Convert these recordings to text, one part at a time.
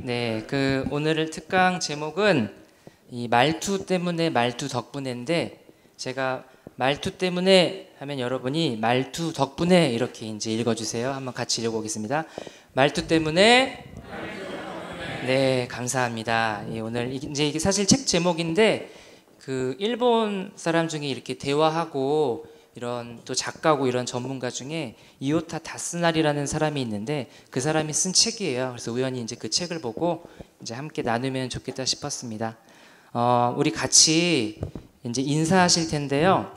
네, 오늘 특강 제목은 이 말투 때문에 말투 덕분에인데, 제가 말투 때문에 하면 여러분이 말투 덕분에 이렇게 이제 읽어주세요. 한번 같이 읽어보겠습니다. 말투 때문에. 네, 감사합니다. 오늘 이제 이게 사실 책 제목인데, 일본 사람 중에 이렇게 대화하고 이런 또 작가고 이런 전문가 중에 이오타 다스나리라는 사람이 있는데, 그 사람이 쓴 책이에요. 그래서 우연히 이제 그 책을 보고 이제 함께 나누면 좋겠다 싶었습니다. 우리 같이 이제 인사하실 텐데요.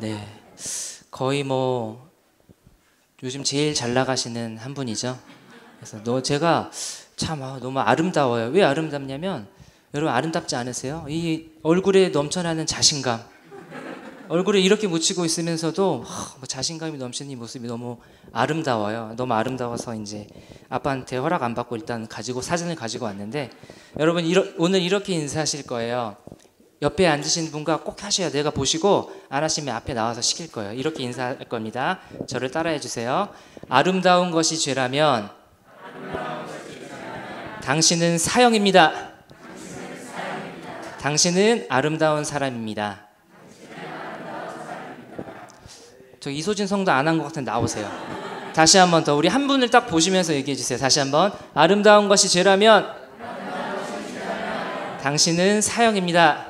네, 거의 뭐 요즘 제일 잘 나가시는 한 분이죠. 그래서 제가 참 너무 아름다워요. 왜 아름답냐면, 여러분 아름답지 않으세요? 이 얼굴에 넘쳐나는 자신감, 얼굴에 이렇게 묻히고 있으면서도 자신감이 넘치는 이 모습이 너무 아름다워요. 너무 아름다워서 이제 아빠한테 허락 안 받고 일단 사진을 가지고 왔는데, 여러분 오늘 이렇게 인사하실 거예요. 옆에 앉으신 분과 꼭 하셔야, 내가 보시고 안 하시면 앞에 나와서 시킬 거예요. 이렇게 인사할 겁니다. 저를 따라해 주세요. 아름다운 것이 죄라면 당신은 사형입니다. 당신은 아름다운 사람입니다. 저 이소진 성도 안 한 것 같은데 나오세요. 다시 한 번 더, 우리 한 분을 딱 보시면서 얘기해 주세요. 다시 한번. 아름다운 것이 죄라면 당신은 사형입니다.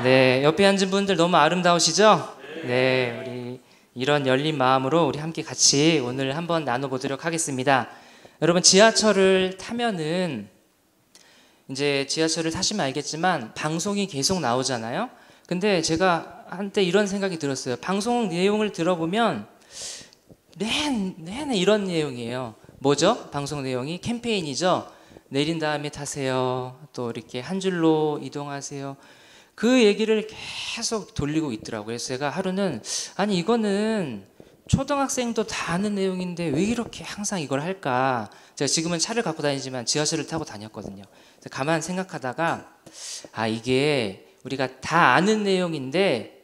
네, 옆에 앉은 분들 너무 아름다우시죠? 네, 우리 이런 열린 마음으로 우리 함께 같이 오늘 한번 나눠보도록 하겠습니다. 여러분, 지하철을 타면은, 이제 지하철을 타시면 알겠지만 방송이 계속 나오잖아요. 근데 제가 한때 이런 생각이 들었어요. 방송 내용을 들어보면 내내 이런 내용이에요. 뭐죠? 방송 내용이 캠페인이죠. 내린 다음에 타세요. 또 이렇게 한 줄로 이동하세요. 그 얘기를 계속 돌리고 있더라고요. 그래서 제가 하루는, 아니 이거는 초등학생도 다 아는 내용인데 왜 이렇게 항상 이걸 할까? 제가 지금은 차를 갖고 다니지만 지하철을 타고 다녔거든요. 그래서 가만 생각하다가, 이게 우리가 다 아는 내용인데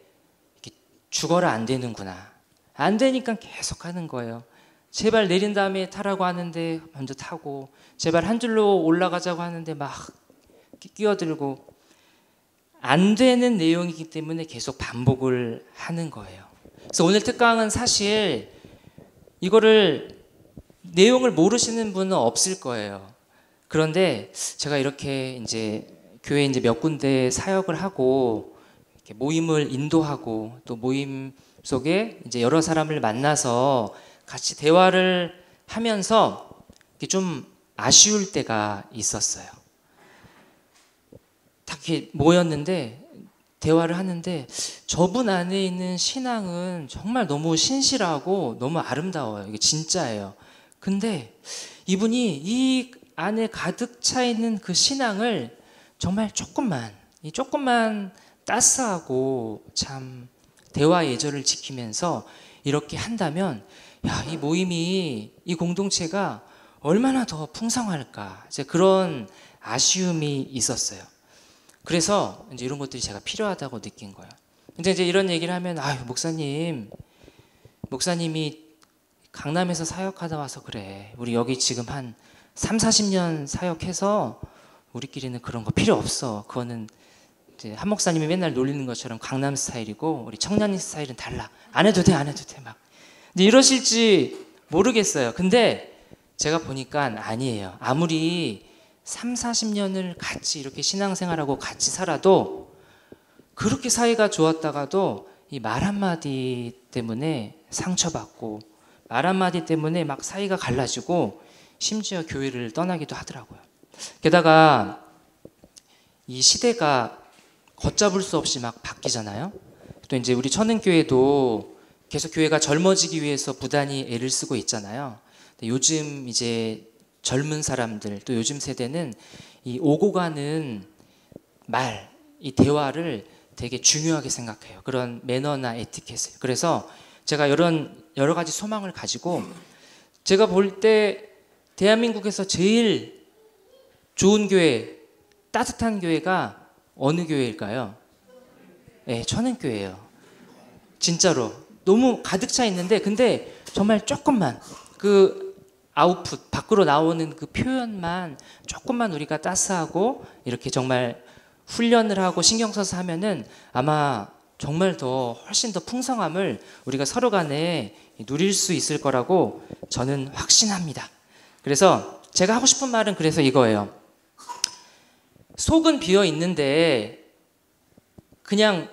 이렇게 죽어라 안 되는구나. 안 되니까 계속 하는 거예요. 제발 내린 다음에 타라고 하는데 먼저 타고, 제발 한 줄로 올라가자고 하는데 막 끼어들고, 안 되는 내용이기 때문에 계속 반복을 하는 거예요. 그래서 오늘 특강은 사실 이거를 내용을 모르시는 분은 없을 거예요. 그런데 제가 이렇게 이제 교회 이제 몇 군데 사역을 하고 이렇게 모임을 인도하고, 또 모임 속에 이제 여러 사람을 만나서 같이 대화를 하면서 이렇게 좀 아쉬울 때가 있었어요. 딱 이렇게 모였는데 대화를 하는데, 저분 안에 있는 신앙은 정말 너무 신실하고 너무 아름다워요. 이게 진짜예요. 근데 이분이 이 안에 가득 차 있는 그 신앙을 정말 조금만 따스하고 참 대화 예절을 지키면서 이렇게 한다면, 이 모임이, 이 공동체가 얼마나 더 풍성할까, 이제 그런 아쉬움이 있었어요. 그래서 이제 이런 것들이 제가 필요하다고 느낀 거예요. 근데 이제 이런 얘기를 하면, 목사님이 강남에서 사역하다 와서 그래. 우리 여기 지금 한 3, 40년 사역해서 우리끼리는 그런 거 필요 없어. 그거는 이제 한 목사님이 맨날 놀리는 것처럼 강남 스타일이고 우리 청량리 스타일은 달라. 안 해도 돼 막. 근데 이러실지 모르겠어요. 근데 제가 보니까 아니에요. 아무리 3, 40년을 같이 이렇게 신앙생활하고 같이 살아도, 그렇게 사이가 좋았다가도 이 말 한마디 때문에 상처받고, 말 한마디 때문에 막 사이가 갈라지고, 심지어 교회를 떠나기도 하더라고요. 게다가 이 시대가 걷잡을 수 없이 막 바뀌잖아요. 또 이제 우리 천은교회도 계속 교회가 젊어지기 위해서 부단히 애를 쓰고 있잖아요. 요즘 이제 젊은 사람들, 또 요즘 세대는 이 오고 가는 말, 이 대화를 되게 중요하게 생각해요. 그런 매너나 에티켓을. 그래서 제가 여러 가지 소망을 가지고, 제가 볼 때 대한민국에서 제일 좋은 교회, 따뜻한 교회가 어느 교회일까요? 네, 천은교회예요. 진짜로 너무 가득 차 있는데, 근데 정말 조금만 그 아웃풋 밖으로 나오는 그 표현만 조금만 우리가 따스하고 이렇게 정말 훈련을 하고 신경 써서 하면은 아마 정말 더 훨씬 더 풍성함을 우리가 서로 간에 누릴 수 있을 거라고 저는 확신합니다. 그래서 제가 하고 싶은 말은 그래서 이거예요. 속은 비어 있는데 그냥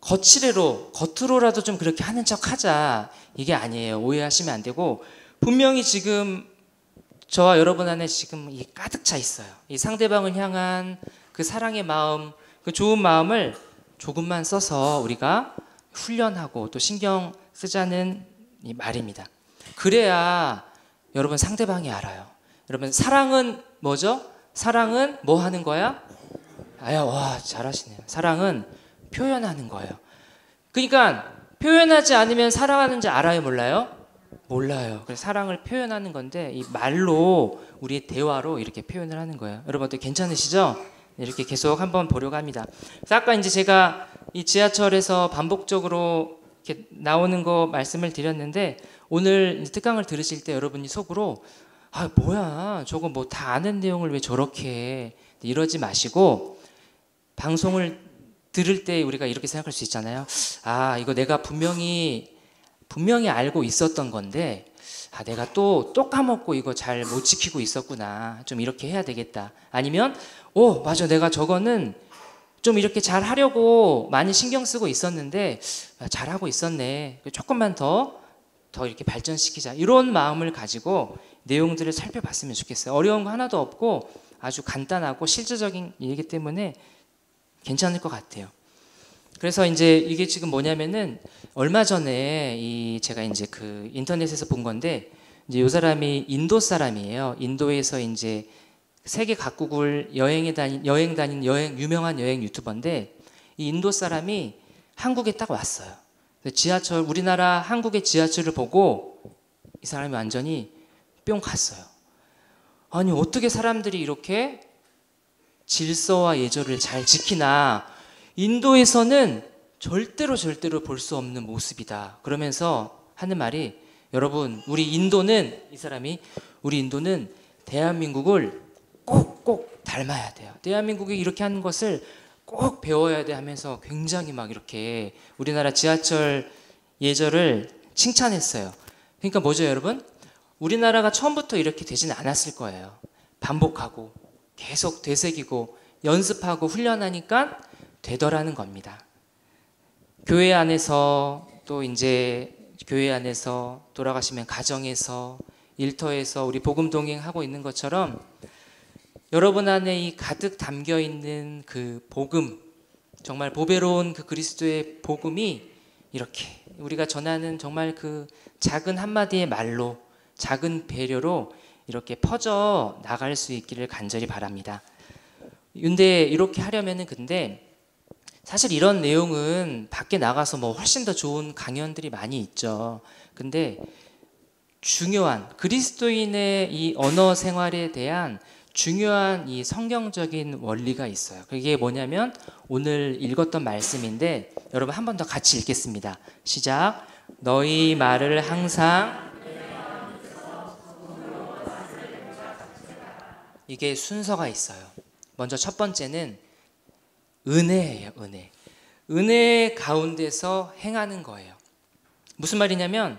겉으로라도 좀 그렇게 하는 척 하자, 이게 아니에요. 오해하시면 안 되고, 분명히 지금 저와 여러분 안에 지금 이 가득 차 있어요. 이 상대방을 향한 그 사랑의 마음, 그 좋은 마음을 조금만 써서 우리가 훈련하고 또 신경 쓰자는 이 말입니다. 그래야 여러분 상대방이 알아요. 여러분 사랑은 뭐죠? 사랑은 뭐 하는 거야? 아야, 와, 잘하시네요. 사랑은 표현하는 거예요. 그러니까 표현하지 않으면 사랑하는지 알아요, 몰라요? 몰라요. 그래서 사랑을 표현하는 건데 이 말로, 우리의 대화로 이렇게 표현을 하는 거예요. 여러분 어때, 괜찮으시죠? 이렇게 계속 한번 보려고 합니다. 그래서 아까 이제 제가 이 지하철에서 반복적으로 이렇게 나오는 거 말씀을 드렸는데, 오늘 특강을 들으실 때 여러분이 속으로 아, 뭐야, 저거 뭐 다 아는 내용을 왜 저렇게 해, 이러지 마시고 방송을 들을 때 우리가 이렇게 생각할 수 있잖아요. 아, 이거 내가 분명히 알고 있었던 건데, 아, 내가 또 까먹고 이거 잘 못 지키고 있었구나, 좀 이렇게 해야 되겠다. 아니면 오, 맞아, 내가 저거는 좀 이렇게 잘 하려고 많이 신경 쓰고 있었는데 잘하고 있었네, 조금만 더 이렇게 발전시키자, 이런 마음을 가지고 내용들을 살펴봤으면 좋겠어요. 어려운 거 하나도 없고 아주 간단하고 실질적인 얘기 때문에 괜찮을 것 같아요. 그래서 이제 이게 지금 뭐냐면은, 얼마 전에 제가 이제 그 인터넷에서 본 건데, 이제 이 사람이 인도 사람이에요. 인도에서 이제 세계 각국을 유명한 여행 유튜버인데, 이 인도 사람이 한국에 딱 왔어요. 지하철, 우리나라 한국의 지하철을 보고 이 사람이 완전히 뿅 갔어요. 아니, 어떻게 사람들이 이렇게 질서와 예절을 잘 지키나, 인도에서는 절대로 볼 수 없는 모습이다. 그러면서 하는 말이, 여러분, 우리 인도는 대한민국을 꼭 닮아야 돼요. 대한민국이 이렇게 하는 것을 꼭 배워야 돼 하면서 굉장히 막 이렇게 우리나라 지하철 예절을 칭찬했어요. 그러니까 뭐죠, 여러분? 우리나라가 처음부터 이렇게 되진 않았을 거예요. 반복하고 계속 되새기고 연습하고 훈련하니까 되더라는 겁니다. 교회 안에서, 또 이제 교회 안에서, 돌아가시면 가정에서, 일터에서 우리 복음 동행하고 있는 것처럼, 여러분 안에 이 가득 담겨 있는 그 복음, 정말 보배로운 그 그리스도의 복음이 이렇게 우리가 전하는 정말 그 작은 한마디의 말로, 작은 배려로 이렇게 퍼져 나갈 수 있기를 간절히 바랍니다. 근데 이렇게 하려면은, 근데 사실 이런 내용은 밖에 나가서 뭐 훨씬 더 좋은 강연들이 많이 있죠. 근데 중요한 그리스도인의 이 언어 생활에 대한 중요한 이 성경적인 원리가 있어요. 그게 뭐냐면 오늘 읽었던 말씀인데, 여러분 한 번 더 같이 읽겠습니다. 시작. 너희 말을 항상, 이게 순서가 있어요. 먼저 첫 번째는 은혜예요. 은혜 가운데서 행하는 거예요. 무슨 말이냐면,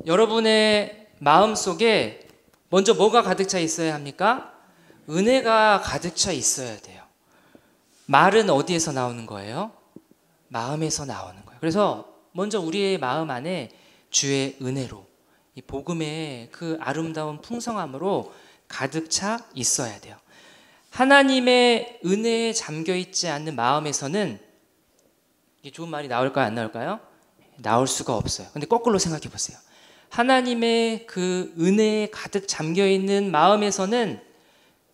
여러분의 마음속에 먼저 뭐가 가득 차 있어야 합니까? 은혜가 가득 차 있어야 돼요. 말은 어디에서 나오는 거예요? 마음에서 나오는 거예요. 그래서 먼저 우리의 마음 안에 주의 은혜로, 이 복음의 그 아름다운 풍성함으로 가득 차 있어야 돼요. 하나님의 은혜에 잠겨 있지 않는 마음에서는, 이게 좋은 말이 나올까요, 안 나올까요? 나올 수가 없어요. 근데 거꾸로 생각해 보세요. 하나님의 그 은혜에 가득 잠겨 있는 마음에서는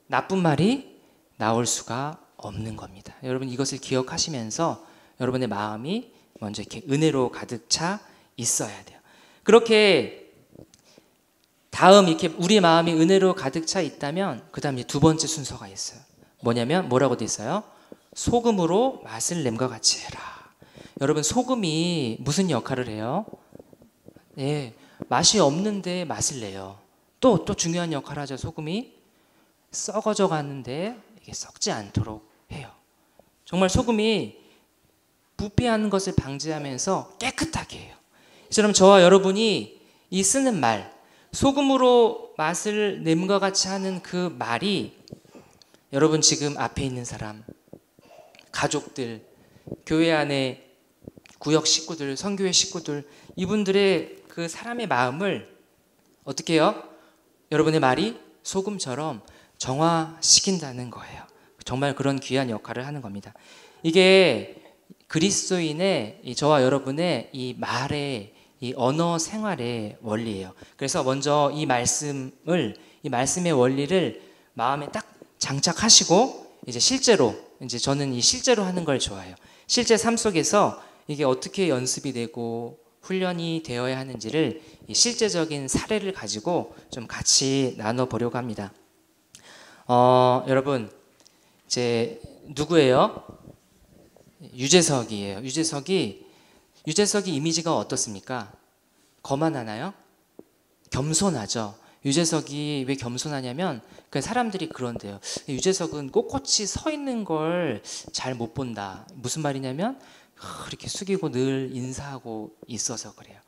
나쁜 말이 나올 수가 없는 겁니다. 여러분 이것을 기억하시면서 여러분의 마음이 먼저 이렇게 은혜로 가득 차 있어야 돼요. 그렇게 다음 이렇게 우리 마음이 은혜로 가득 차 있다면, 그 다음 이제 두 번째 순서가 있어요. 뭐냐면, 뭐라고 돼 있어요? 소금으로 맛을 냄과 같이 해라. 여러분, 소금이 무슨 역할을 해요? 예, 맛이 없는데 맛을 내요. 또 중요한 역할을 하죠. 소금이 썩어져 가는데 이게 썩지 않도록 해요. 정말 소금이 부패하는 것을 방지하면서 깨끗하게 해요. 이처럼 저와 여러분이 이 쓰는 말, 소금으로 맛을 nem과 같이 하는 그 말이 여러분 지금 앞에 있는 사람, 가족들, 교회 안에 구역 식구들, 선교회 식구들, 이분들의 그 사람의 마음을 어떻게 해요? 여러분의 말이 소금처럼 정화시킨다는 거예요. 정말 그런 귀한 역할을 하는 겁니다. 이게 그리스도인의 저와 여러분의 이 말의 이 언어 생활의 원리예요. 그래서 먼저 이 말씀의 원리를 마음에 딱 장착하시고 이제 실제로 이제 저는 이 실제로 하는 걸 좋아해요. 실제 삶 속에서 이게 어떻게 연습이 되고 훈련이 되어야 하는지를 이 실제적인 사례를 가지고 좀 같이 나눠보려고 합니다. 여러분 이제 누구예요? 유재석이에요. 유재석이 이미지가 어떻습니까? 거만하나요? 겸손하죠. 유재석이 왜 겸손하냐면 그 사람들이 그런데요. 유재석은 꼿꼿이 서 있는 걸 잘 못 본다. 무슨 말이냐면 이렇게 숙이고 늘 인사하고 있어서 그래요.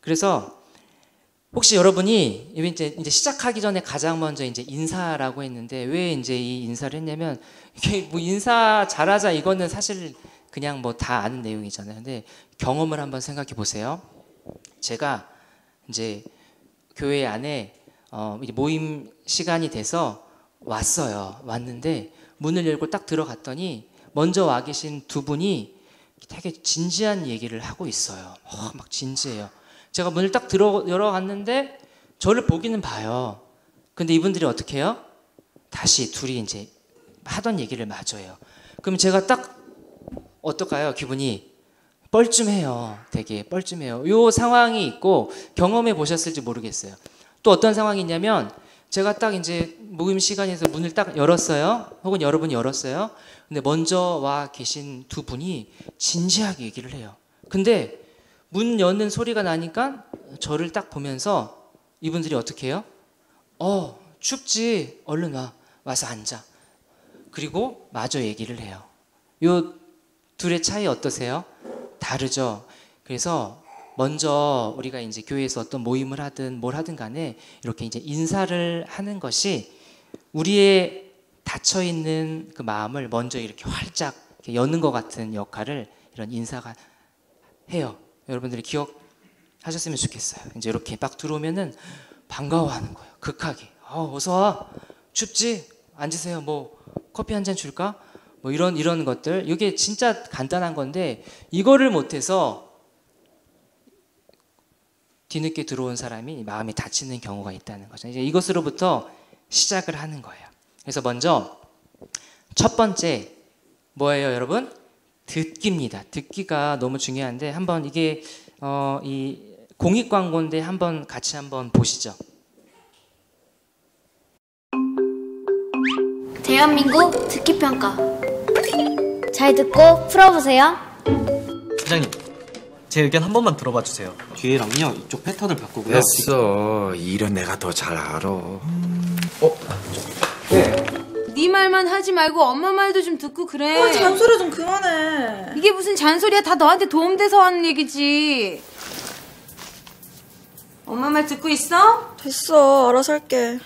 그래서 혹시 여러분이 이제 시작하기 전에 가장 먼저 이제 인사라고 했는데 왜 이제 이 인사를 했냐면 이게 뭐 인사 잘하자 이거는 사실 그냥 뭐 다 아는 내용이잖아요. 근데 경험을 한번 생각해 보세요. 제가 이제 교회 안에 이제 모임 시간이 돼서 왔어요. 왔는데 문을 열고 딱 들어갔더니 먼저 와 계신 두 분이 되게 진지한 얘기를 하고 있어요. 막 진지해요. 제가 문을 딱 열어갔는데 저를 보기는 봐요. 근데 이분들이 어떻게 해요? 다시 둘이 이제 하던 얘기를 마저 해요. 그럼 제가 딱 어떨까요? 기분이 뻘쭘해요. 되게 뻘쭘해요. 요 상황이 있고 경험해 보셨을지 모르겠어요. 또 어떤 상황이 있냐면 제가 딱 이제 모임 시간에서 문을 딱 열었어요. 혹은 여러분이 열었어요. 근데 먼저 와 계신 두 분이 진지하게 얘기를 해요. 근데 문 여는 소리가 나니까 저를 딱 보면서 이분들이 어떻게 해요? 춥지? 얼른 와서 앉아. 그리고 마저 얘기를 해요. 요 둘의 차이 어떠세요? 다르죠? 그래서 먼저 우리가 이제 교회에서 어떤 모임을 하든 뭘 하든 간에 이렇게 이제 인사를 하는 것이 우리의 닫혀 있는 그 마음을 먼저 이렇게 활짝 이렇게 여는 것 같은 역할을 이런 인사가 해요. 여러분들이 기억하셨으면 좋겠어요. 이제 이렇게 막 들어오면은 반가워하는 거예요. 극하게. 어서 와. 춥지? 앉으세요. 뭐 커피 한 잔 줄까? 뭐 이런 것들. 이게 진짜 간단한 건데 이거를 못해서 뒤늦게 들어온 사람이 마음이 다치는 경우가 있다는 거죠. 이제 이것으로부터 시작을 하는 거예요. 그래서 먼저 첫 번째 뭐예요, 여러분? 듣기입니다. 듣기가 너무 중요한데 한번 이게 이 공익 광고인데 한번 같이 한번 보시죠. 대한민국 듣기 평가. 잘 듣고 풀어보세요. 부장님, 제 의견 한 번만 들어봐 주세요. 뒤에랑요 이쪽 패턴을 바꾸고요. 됐어. 일은 내가 더 잘 알아. 네 말만 하지 말고 엄마 말도 좀 듣고 그래. 잔소리 좀 그만해. 이게 무슨 잔소리야. 다 너한테 도움돼서 하는 얘기지. 엄마 말 듣고 있어? 됐어, 알아서 할게.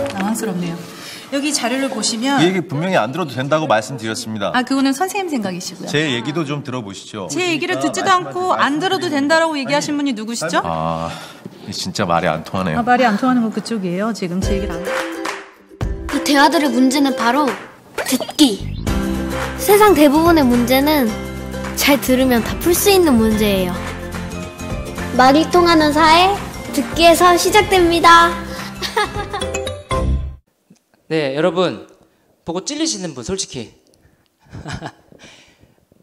당황스럽네요. 여기 자료를 보시면 이 얘기 분명히 안 들어도 된다고 말씀드렸습니다. 그거는 선생님 생각이시고요. 제 얘기도 좀 들어보시죠. 제 얘기를 듣지도 않고 안 들어도 된다라고 얘기하신 분이 누구시죠? 진짜 말이 안 통하네요. 말이 안 통하는 건 그쪽이에요. 지금 제 얘기를 안 이 대화들의 문제는 바로 듣기. 세상 대부분의 문제는 잘 들으면 다 풀 수 있는 문제예요. 말이 통하는 사회, 듣기에서 시작됩니다. 네, 여러분 보고 찔리시는 분 솔직히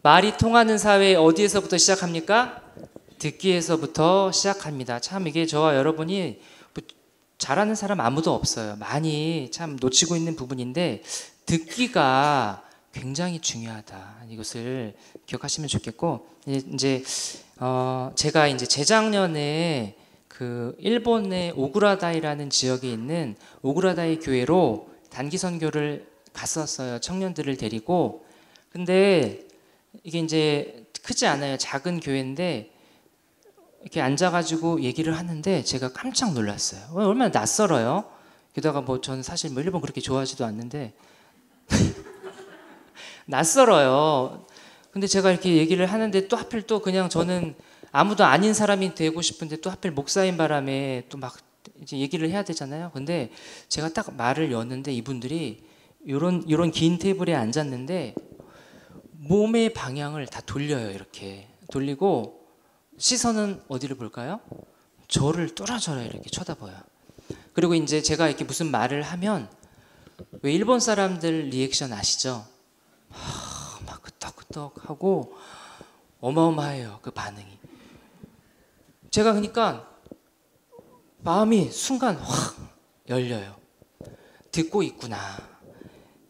말이 통하는 사회 어디에서부터 시작합니까? 듣기에서부터 시작합니다. 참 이게 저와 여러분이 잘하는 사람 아무도 없어요. 많이 참 놓치고 있는 부분인데 듣기가 굉장히 중요하다. 이것을 기억하시면 좋겠고 이제 제가 이제 재작년에 그 일본의 오구라다이라는 지역에 있는 오구라다이 교회로 단기 선교를 갔었어요. 청년들을 데리고. 근데 이게 이제 크지 않아요. 작은 교회인데 이렇게 앉아가지고 얘기를 하는데 제가 깜짝 놀랐어요. 얼마나 낯설어요. 게다가 뭐 저는 사실 뭐 일본 그렇게 좋아하지도 않는데 낯설어요. 근데 제가 이렇게 얘기를 하는데 또 하필 또 그냥 저는 아무도 아닌 사람이 되고 싶은데 또 하필 목사인 바람에 또 막 이제 얘기를 해야 되잖아요. 근데 제가 딱 말을 여는데 이분들이 요런 긴 테이블에 앉았는데 몸의 방향을 다 돌려요. 이렇게 돌리고 시선은 어디를 볼까요? 저를 뚫어져라 이렇게 쳐다봐요. 그리고 이제 제가 이렇게 무슨 말을 하면 왜 일본 사람들 리액션 아시죠? 막 끄덕끄덕하고 어마어마해요. 그 반응이. 제가 그러니까 마음이 순간 확 열려요. 듣고 있구나.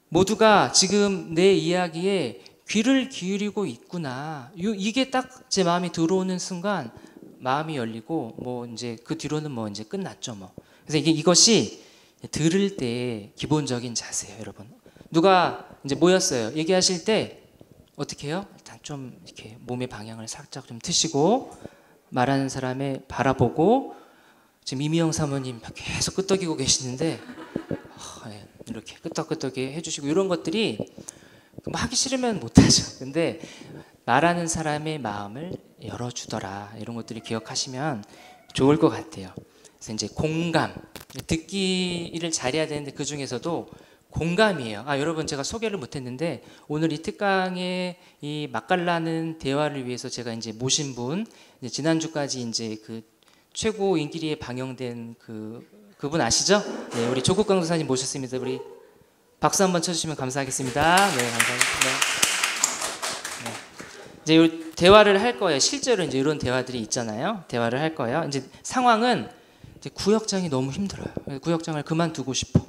모두가 지금 내 이야기에 귀를 기울이고 있구나. 이게 딱 제 마음이 들어오는 순간 마음이 열리고 뭐 이제 그 뒤로는 뭐 이제 끝났죠 뭐. 그래서 이것이 들을 때 기본적인 자세예요, 여러분. 누가 이제 모였어요. 얘기하실 때 어떻게 해요? 일단 좀 이렇게 몸의 방향을 살짝 좀 트시고 말하는 사람을 바라보고 지금 이미영 사모님 계속 끄덕이고 계시는데 이렇게 끄덕끄덕이 해주시고 이런 것들이 뭐 하기 싫으면 못하죠. 근데 말하는 사람의 마음을 열어주더라. 이런 것들을 기억하시면 좋을 것 같아요. 그래서 이제 공감, 듣기를 잘해야 되는데 그 중에서도 공감이에요. 여러분 제가 소개를 못했는데 오늘 이 특강의 이 맛깔나는 대화를 위해서 제가 이제 모신 분, 이제 지난주까지 이제 그 최고 인기리에 방영된 그분 아시죠? 네, 우리 조국 강도사님 모셨습니다. 우리 박수 한번 쳐주시면 감사하겠습니다. 네, 감사합니다. 네. 이제 이 대화를 할 거예요. 실제로 이제 이런 대화들이 있잖아요. 대화를 할 거예요. 이제 상황은 이제 구역장이 너무 힘들어요. 구역장을 그만두고 싶어.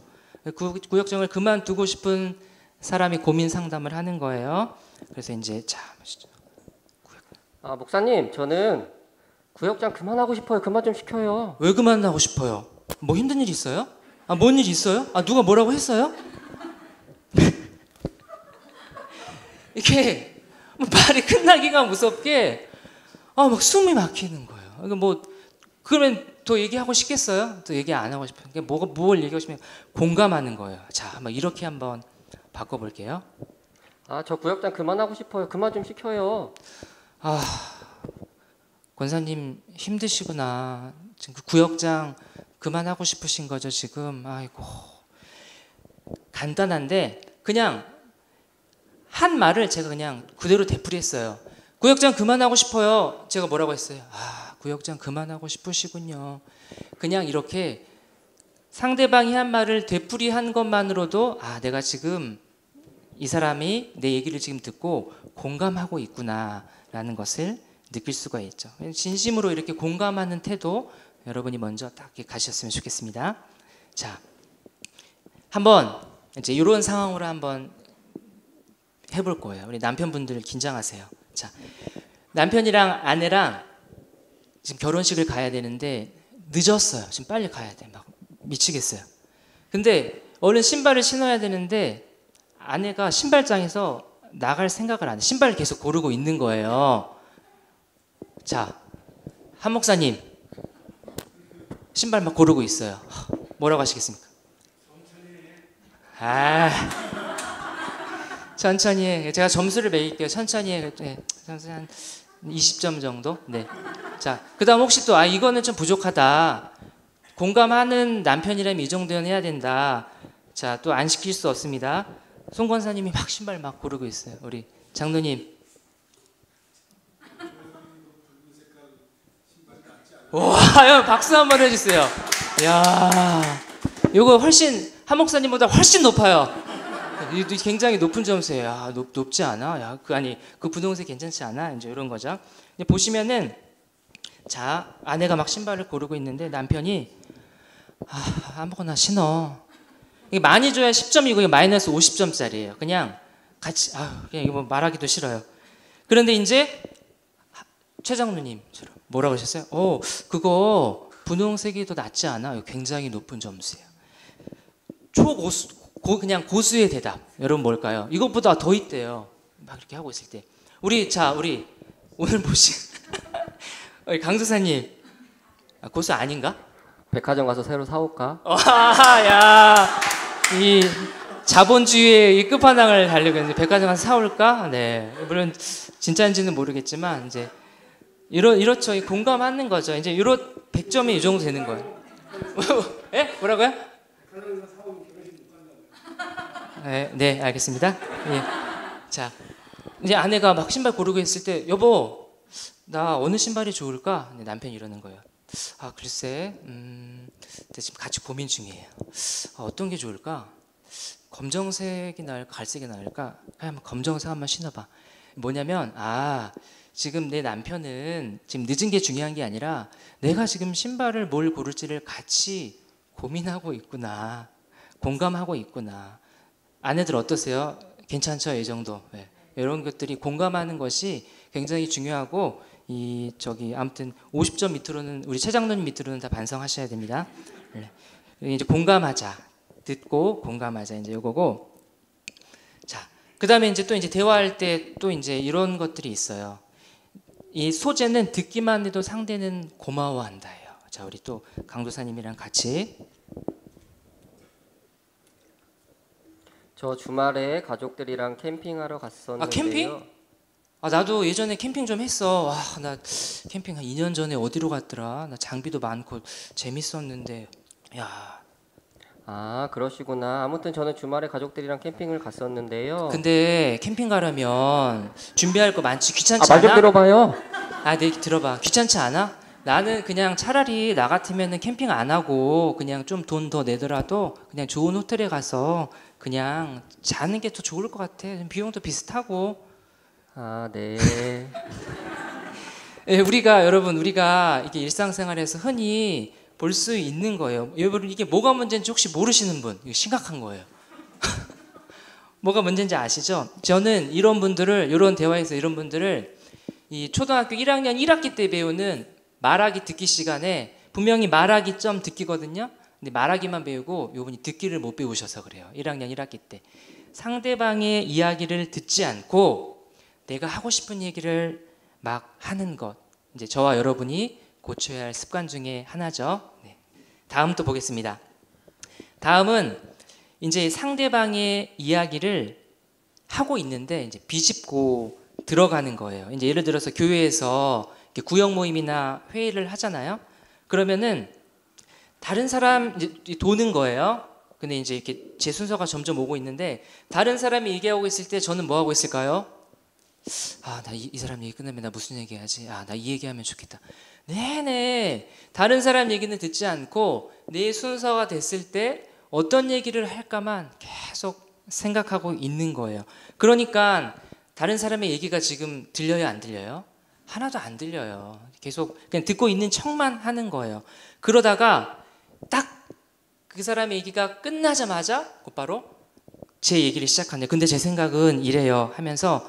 구역장을 그만두고 싶은 사람이 고민 상담을 하는 거예요. 그래서 이제 자, 목사님, 저는 구역장 그만하고 싶어요. 그만 좀 시켜요. 왜 그만하고 싶어요? 뭐 힘든 일 있어요? 뭔 일 있어요? 누가 뭐라고 했어요? 이렇게 말이 끝나기가 무섭게 막 숨이 막히는 거예요. 그러니까 뭐 그러면 더 얘기하고 싶겠어요? 또 얘기 안 하고 싶어요. 그러니까 뭘 얘기하고 싶으면 공감하는 거예요. 자, 이렇게 한번 바꿔볼게요. 저 구역장 그만하고 싶어요. 그만 좀 시켜요. 권사님 힘드시구나. 지금 그 구역장 그만하고 싶으신 거죠 지금. 아이고. 간단한데 그냥 한 말을 제가 그냥 그대로 되풀이했어요. 구역장 그만하고 싶어요. 제가 뭐라고 했어요? 구역장 그만하고 싶으시군요. 그냥 이렇게 상대방이 한 말을 되풀이한 것만으로도 내가 지금 이 사람이 내 얘기를 지금 듣고 공감하고 있구나라는 것을 느낄 수가 있죠. 진심으로 이렇게 공감하는 태도 여러분이 먼저 딱 가셨으면 좋겠습니다. 자, 한번 이제 이런 상황으로 한번 해볼 거예요. 우리 남편분들 긴장하세요. 자, 남편이랑 아내랑 지금 결혼식을 가야 되는데 늦었어요. 지금 빨리 가야 돼. 막 미치겠어요. 근데 얼른 신발을 신어야 되는데 아내가 신발장에서 나갈 생각을 안 해. 신발을 계속 고르고 있는 거예요. 자, 한 목사님 신발 막 고르고 있어요. 뭐라고 하시겠습니까? 천천히 해. 제가 점수를 매길게요. 천천히 해. 네, 한 20점 정도. 네. 자, 그다음 혹시 또 이거는 좀 부족하다. 공감하는 남편이라면 이 정도는 해야 된다. 자, 또 안 시킬 수 없습니다. 송 권사님이 막 신발 막 고르고 있어요. 우리 장로님. 와, 박수 한번 해주세요. 야, 이거 훨씬 한 목사님보다 훨씬 높아요. 굉장히 높은 점수예요. 높지 않아? 그 분홍색 괜찮지 않아? 이제 이런 거죠. 보시면은 자, 아내가 막 신발을 고르고 있는데 남편이 아무거나 신어. 이게 많이 줘야 10점이고 마이너스 50점짜리예요. 그냥 같이 그냥 이거 말하기도 싫어요. 그런데 이제 최 장로님처럼 뭐라고 하셨어요? 그거 분홍색이 더 낫지 않아? 굉장히 높은 점수예요. 그냥 고수의 대답. 여러분 뭘까요? 이것보다 더 있대요. 막 이렇게 하고 있을 때. 우리 오늘 보신 강도사님 고수 아닌가? 백화점 가서 새로 사올까? 야, 이 자본주의의 이 끝판왕을 달리고 있는데 백화점 가서 사올까? 네, 물론 진짜인지는 모르겠지만 이제 이렇죠. 공감하는 거죠. 이제 100점이 이 정도 되는 거예요. 예? 뭐라고요? 네, 알겠습니다. 예. 자, 이제 아내가 막 신발 고르고 있을 때 여보, 나 어느 신발이 좋을까? 남편이 이러는 거예요. 아, 글쎄, 지금 같이 고민 중이에요. 어떤 게 좋을까? 검정색이 나을까? 갈색이 나을까? 그냥 검정색 한번 신어봐. 뭐냐면, 지금 내 남편은 지금 늦은 게 중요한 게 아니라 내가 지금 신발을 뭘 고를지를 같이 고민하고 있구나. 공감하고 있구나. 아내들 어떠세요? 괜찮죠? 이 정도. 네. 이런 것들이 공감하는 것이 굉장히 중요하고 아무튼 50점 밑으로는 우리 최장로님 밑으로는 다 반성하셔야 됩니다. 네. 이제 공감하자. 듣고 공감하자. 이제 요거고. 자, 그다음에 이제 또 이제 대화할 때 또 이제 이런 것들이 있어요. 이 소재는 듣기만 해도 상대는 고마워한다예요. 자, 우리 또 강도사님이랑 같이. 저 주말에 가족들이랑 캠핑하러 갔었는데요. 캠핑? 나도 예전에 캠핑 좀 했어. 나 캠핑 한 2년 전에 어디로 갔더라? 나 장비도 많고 재밌었는데. 야. 그러시구나. 아무튼 저는 주말에 가족들이랑 캠핑을 갔었는데요. 근데 캠핑 가려면 준비할 거 많지. 귀찮지 않아? 말 좀 들어봐요. 네, 들어봐. 귀찮지 않아? 나는 그냥 차라리 나 같으면은 캠핑 안 하고 그냥 좀 돈 더 내더라도 그냥 좋은 호텔에 가서 그냥 자는 게 더 좋을 것 같아. 비용도 비슷하고. 네. 네, 여러분 우리가 이게 일상생활에서 흔히 볼 수 있는 거예요. 여러분 이게 뭐가 문제인지 혹시 모르시는 분, 이거 심각한 거예요. 뭐가 문제인지 아시죠? 저는 이런 대화에서 이런 분들을 이 초등학교 1학년 1학기 때 배우는 말하기 듣기 시간에 분명히 말하기 점 듣기거든요. 근데 말하기만 배우고 요분이 듣기를 못 배우셔서 그래요. 1학년 1학기 때. 상대방의 이야기를 듣지 않고 내가 하고 싶은 얘기를 막 하는 것. 이제 저와 여러분이 고쳐야 할 습관 중에 하나죠. 네. 다음 또 보겠습니다. 다음은 이제 상대방의 이야기를 하고 있는데 이제 비집고 들어가는 거예요. 이제 예를 들어서 교회에서 구역 모임이나 회의를 하잖아요. 그러면은 다른 사람 이제 도는 거예요. 근데 이제 이렇게 제 순서가 점점 오고 있는데 다른 사람이 얘기하고 있을 때 저는 뭐 하고 있을까요? 나 이 사람 얘기 끝나면 나 무슨 얘기 해야지? 나 이 얘기하면 좋겠다. 네네. 다른 사람 얘기는 듣지 않고 내 순서가 됐을 때 어떤 얘기를 할까만 계속 생각하고 있는 거예요. 그러니까 다른 사람의 얘기가 지금 들려요, 안 들려요? 하나도 안 들려요. 계속 그냥 듣고 있는 척만 하는 거예요. 그러다가 딱 그 사람의 얘기가 끝나자마자 곧바로 제 얘기를 시작하네요. 근데 제 생각은 이래요 하면서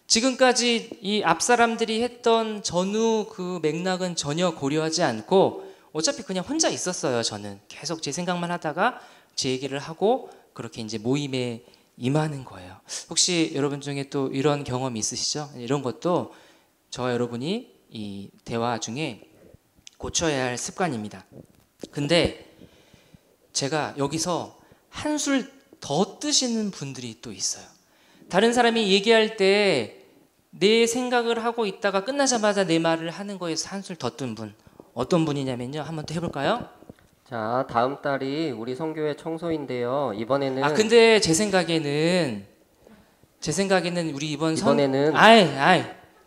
지금까지 이 앞 사람들이 했던 전후 그 맥락은 전혀 고려하지 않고 어차피 그냥 혼자 있었어요. 저는 계속 제 생각만 하다가 제 얘기를 하고 그렇게 이제 모임에 임하는 거예요. 혹시 여러분 중에 또 이런 경험이 있으시죠? 이런 것도 저와 여러분이 이 대화 중에 고쳐야 할 습관입니다. 근데 제가 여기서 한술 더 뜨시는 분들이 또 있어요. 다른 사람이 얘기할 때 내 생각을 하고 있다가 끝나자마자 내 말을 하는 거에서 한술 더 뜬 분. 어떤 분이냐면요. 한번 또 해볼까요? 자, 다음 달이 우리 성교회 청소인데요. 이번에는 근데 제 생각에는 우리 이번에는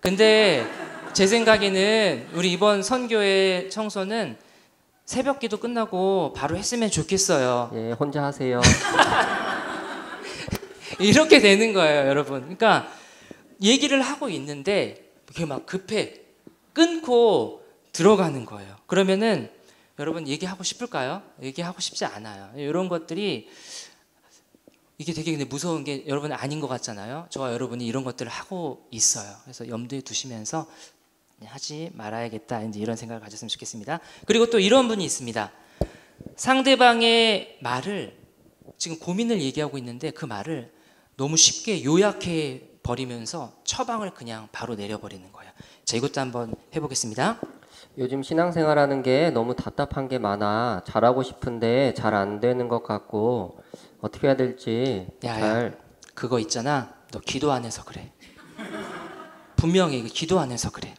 근데 제 생각에는 우리 이번 선교회 청소는 새벽 기도 끝나고 바로 했으면 좋겠어요. 예, 혼자 하세요. 이렇게 되는 거예요, 여러분. 그러니까 얘기를 하고 있는데 그게 막 급해 끊고 들어가는 거예요. 그러면은 여러분 얘기하고 싶을까요? 얘기하고 싶지 않아요. 이런 것들이 이게 되게 근데 무서운 게 여러분 아닌 것 같잖아요. 저와 여러분이 이런 것들을 하고 있어요. 그래서 염두에 두시면서 하지 말아야겠다. 이제 이런 생각을 가졌으면 좋겠습니다. 그리고 또 이런 분이 있습니다. 상대방의 말을 지금 고민을 얘기하고 있는데 그 말을 너무 쉽게 요약해 버리면서 처방을 그냥 바로 내려버리는 거예요. 자, 이것도 한번 해보겠습니다. 요즘 신앙생활하는 게 너무 답답한 게 많아. 잘하고 싶은데 잘 안 되는 것 같고 어떻게 해야 될지 잘. 그거 있잖아. 너 기도 안 해서 그래. 분명히 기도 안 해서 그래.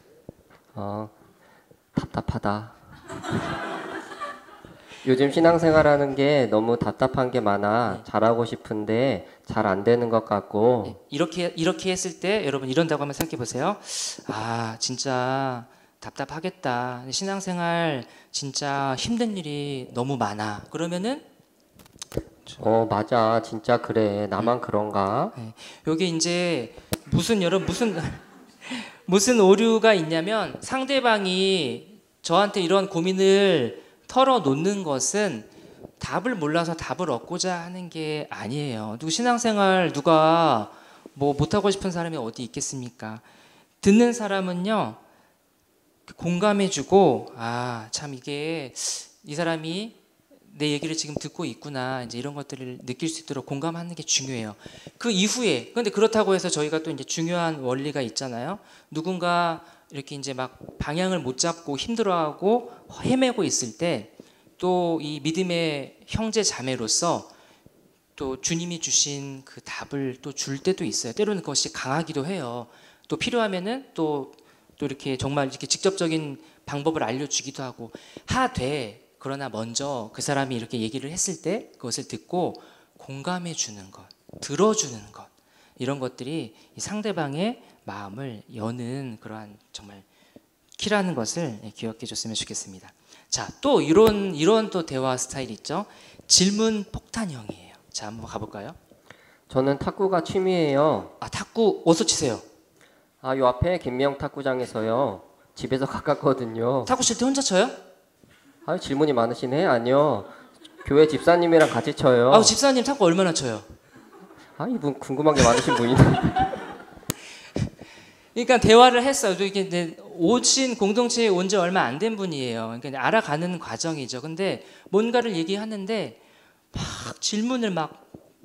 답답하다. 요즘 신앙생활하는 게 너무 답답한 게 많아. 잘하고 싶은데 잘 안 되는 것 같고. 이렇게 했을 때 여러분 이런다고 한번 생각해 보세요. 아, 진짜 답답하겠다. 신앙생활 진짜 힘든 일이 너무 많아. 그러면은 맞아. 진짜 그래. 나만 그런가? 여기 이제 무슨 오류가 있냐면 상대방이 저한테 이런 고민을 털어놓는 것은 답을 몰라서 답을 얻고자 하는 게 아니에요. 신앙생활 누가 뭐 못하고 싶은 사람이 어디 있겠습니까? 듣는 사람은요 공감해주고 아, 참 이게 이 사람이 내 얘기를 지금 듣고 있구나 이제 이런 것들을 느낄 수 있도록 공감하는 게 중요해요. 그 이후에 그런데 그렇다고 해서 저희가 또 이제 중요한 원리가 있잖아요. 누군가 이렇게 이제 막 방향을 못 잡고 힘들어하고 헤매고 있을 때 또 이 믿음의 형제 자매로서 또 주님이 주신 그 답을 또 줄 때도 있어요. 때로는 그것이 강하기도 해요. 또 필요하면은 또 이렇게 정말 이렇게 직접적인 방법을 알려주기도 하고 하되 그러나 먼저 그 사람이 이렇게 얘기를 했을 때 그것을 듣고 공감해 주는 것, 들어주는 것 이런 것들이 이 상대방의 마음을 여는 그러한 정말 키라는 것을 기억해 줬으면 좋겠습니다. 자, 또 이런 또 대화 스타일 있죠. 질문 폭탄형이에요. 자, 한번 가볼까요? 저는 탁구가 취미예요. 아, 탁구 어디서 치세요? 요 앞에 김명 탁구장에서요. 집에서 가깝거든요. 탁구 칠 때 혼자 쳐요? 질문이 많으시네. 아니요. 교회 집사님이랑 같이 쳐요. 아, 집사님 탁구 얼마나 쳐요? 이분 궁금한 게 많으신 분이네. 그러니까 대화를 했어요. 이게 오신 공동체에 온 지 얼마 안 된 분이에요. 그러니까 알아가는 과정이죠. 근데 뭔가를 얘기하는데 막 질문을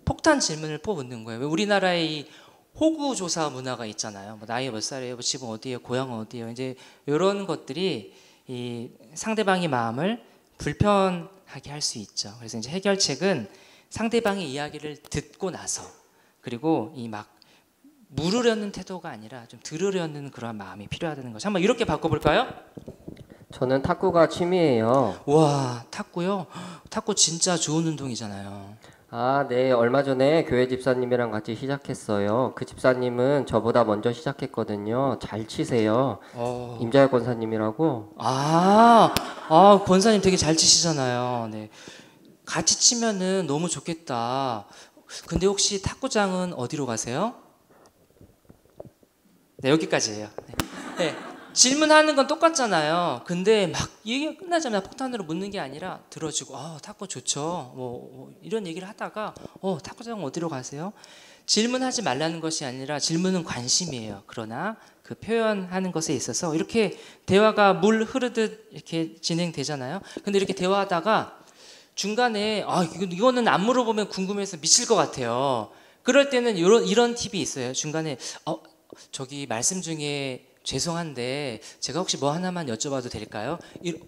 폭탄 질문을 뽑는 거예요. 우리나라의 이 호구 조사 문화가 있잖아요. 뭐 나이 몇 살이에요? 뭐 집은 어디예요? 고향은 어디예요? 이제 이런 것들이 이 상대방의 마음을 불편하게 할 수 있죠. 그래서 이제 해결책은 상대방의 이야기를 듣고 나서 그리고 이 막 물으려는 태도가 아니라 좀 들으려는 그런 마음이 필요하다는 거죠. 한번 이렇게 바꿔볼까요? 저는 탁구가 취미예요. 와, 탁구요? 탁구 진짜 좋은 운동이잖아요. 네. 얼마 전에 교회 집사님이랑 같이 시작했어요. 그 집사님은 저보다 먼저 시작했거든요. 잘 치세요. 임자혁 권사님이라고. 권사님 되게 잘 치시잖아요. 네. 같이 치면은 너무 좋겠다. 근데 혹시 탁구장은 어디로 가세요? 네, 여기까지예요. 네. 질문하는 건 똑같잖아요. 근데 막 얘기가 끝나자마자 폭탄으로 묻는 게 아니라 들어주고 탁구 좋죠. 뭐 이런 얘기를 하다가 탁구장 어디로 가세요? 질문하지 말라는 것이 아니라 질문은 관심이에요. 그러나 그 표현하는 것에 있어서 이렇게 대화가 물 흐르듯 이렇게 진행되잖아요. 근데 이렇게 대화하다가 중간에 이거는 안 물어보면 궁금해서 미칠 것 같아요. 그럴 때는 이런 팁이 있어요. 중간에 저기 말씀 중에 죄송한데 제가 혹시 뭐 하나만 여쭤봐도 될까요?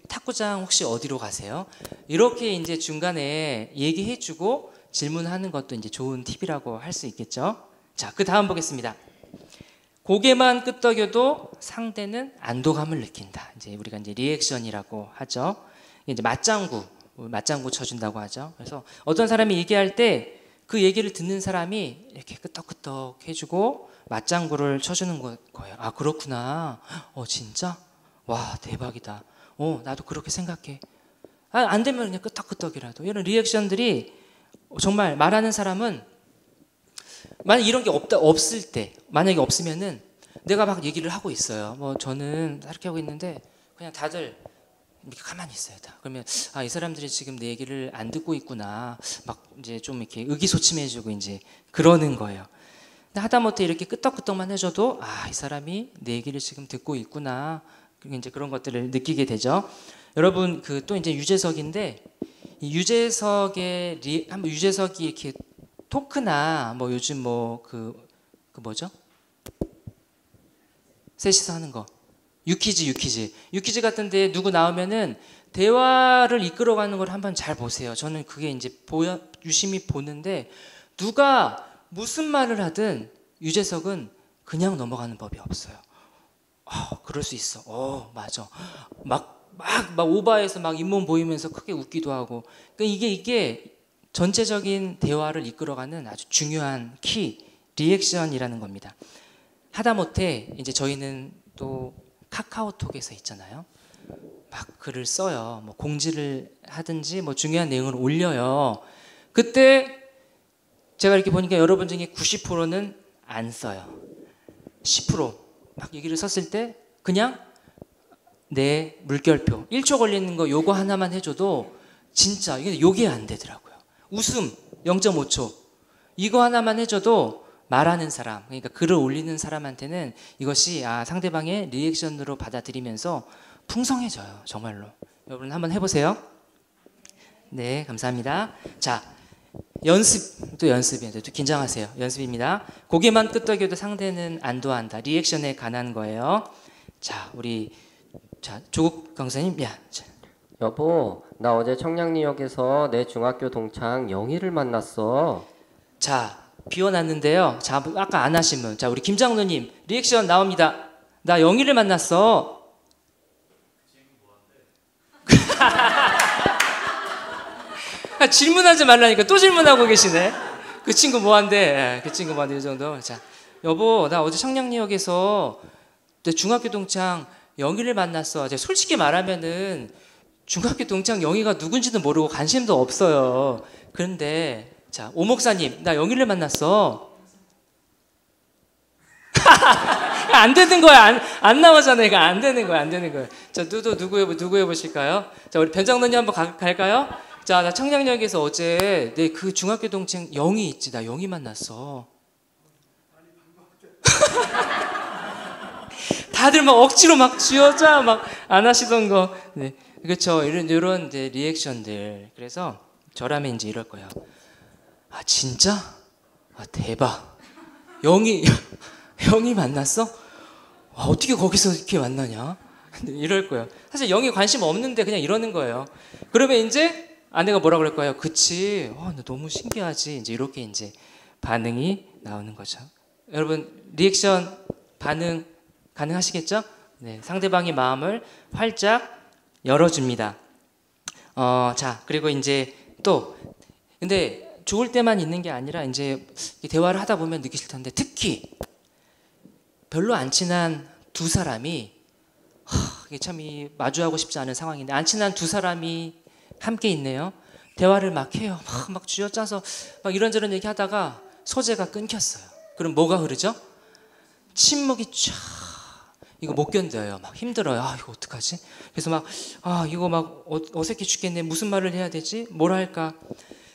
탁구장 혹시 어디로 가세요? 이렇게 이제 중간에 얘기해주고 질문하는 것도 이제 좋은 팁이라고 할 수 있겠죠. 자, 그 다음 보겠습니다. 고개만 끄덕여도 상대는 안도감을 느낀다. 이제 우리가 이제 리액션이라고 하죠. 이제 맞장구 쳐준다고 하죠. 그래서 어떤 사람이 얘기할 때 그 얘기를 듣는 사람이 이렇게 끄덕끄덕 해주고 맞장구를 쳐주는 거예요. 아, 그렇구나. 진짜? 와, 대박이다. 나도 그렇게 생각해. 안 되면 그냥 끄덕끄덕이라도. 이런 리액션들이 정말 말하는 사람은 만약 이런 게 없을 때, 만약에 없으면은 내가 막 얘기를 하고 있어요. 뭐 저는 이렇게 하고 있는데 그냥 다들 이렇게 가만히 있어요. 다. 그러면 이 사람들이 지금 내 얘기를 안 듣고 있구나. 막 이제 좀 이렇게 의기소침해지고 이제 그러는 거예요. 근데 하다못해 이렇게 끄떡끄떡만 해줘도 이 사람이 내 얘기를 지금 듣고 있구나 이제 그런 것들을 느끼게 되죠. 여러분 그 또 이제 유재석인데 이 유재석의 한번 유재석이 이렇게 토크나 뭐 요즘 뭐 그 뭐죠? 셋이서 하는 거 유퀴즈 같은데 누구 나오면은 대화를 이끌어가는 걸 한번 잘 보세요. 저는 그게 이제 유심히 보는데 누가 무슨 말을 하든 유재석은 그냥 넘어가는 법이 없어요. 그럴 수 있어. 맞아. 막 오바해서 막 잇몸 보이면서 크게 웃기도 하고. 그러니까 이게 전체적인 대화를 이끌어가는 아주 중요한 키 리액션이라는 겁니다. 하다못해 이제 저희는 또 카카오톡에서 있잖아요. 막 글을 써요. 뭐 공지를 하든지 뭐 중요한 내용을 올려요. 그때 제가 이렇게 보니까 여러분 중에 90%는 안 써요. 10%막 얘기를 썼을 때 그냥 내 물결표 1초 걸리는 거 요거 하나만 해줘도 진짜 이게 요게 안 되더라고요. 웃음 0.5초 이거 하나만 해줘도 말하는 사람 그러니까 글을 올리는 사람한테는 이것이 상대방의 리액션으로 받아들이면서 풍성해져요. 정말로. 여러분 한번 해보세요. 네, 감사합니다. 자, 연습이에요. 또 긴장하세요. 연습입니다. 고개만 끄덕여도 상대는 안도한다. 리액션에 관한 거예요. 자, 우리 조국 강사님, 여보, 나 어제 청량리역에서 내 중학교 동창 영희를 만났어. 자, 비워놨는데요. 자, 아까 안 하신 분. 자, 우리 김장로님 리액션 나옵니다. 나 영희를 만났어. 질문하지 말라니까 또 질문하고 계시네. 그 친구 뭐한대? 그 친구 뭐한대? 이 정도. 자, 여보, 나 어제 청량리역에서 내 중학교 동창 영희를 만났어. 제가 솔직히 말하면은 중학교 동창 영희가 누군지도 모르고 관심도 없어요. 그런데 자, 오 목사님, 나 영희를 만났어. 안 되는 거야. 안 나오잖아요. 이거 안 되는 거야. 자, 누구 해보실까요? 자, 우리 변장로님 한번 갈까요? 자, 나 청량역에서 어제 내 그 중학교 동창 영희 있지. 나 영희 만났어. 다들 막 억지로 막 쥐어짜 막 안 하시던 거. 네, 그렇죠. 이런 이제 리액션들. 그래서 저라면 이제 이럴 거예요. 진짜? 대박. 영희 만났어? 어떻게 거기서 이렇게 만나냐? 이럴 거예요. 사실 영희 관심 없는데 그냥 이러는 거예요. 그러면 이제 아내가 뭐라 그럴 거예요? 그치? 너무 신기하지? 이제 이렇게 이제 반응이 나오는 거죠. 여러분 리액션 반응 가능하시겠죠? 네, 상대방의 마음을 활짝 열어줍니다. 자, 그리고 이제 또 근데 좋을 때만 있는 게 아니라 이제 대화를 하다 보면 느끼실 텐데 특히 별로 안 친한 두 사람이 이게 참 마주하고 싶지 않은 상황인데 안 친한 두 사람이 함께 있네요. 대화를 막 해요. 막 쥐어짜서 막 이런저런 얘기하다가 소재가 끊겼어요. 그럼 뭐가 흐르죠? 침묵이 쫙. 이거 못 견뎌요. 막 힘들어요. 이거 어떡하지? 그래서 막 이거 막 어색해 죽겠네. 무슨 말을 해야 되지? 뭘 할까?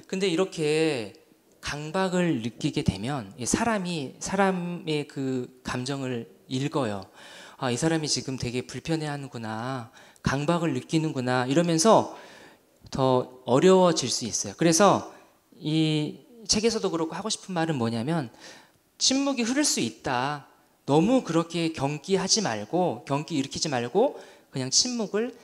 근데 이렇게 강박을 느끼게 되면 사람의 그 감정을 읽어요. 이 사람이 지금 되게 불편해하는구나. 강박을 느끼는구나. 이러면서 더 어려워질 수 있어요. 그래서 이 책에서도 그렇고 하고 싶은 말은 뭐냐면 침묵이 흐를 수 있다. 너무 그렇게 경기 일으키지 말고 그냥 침묵을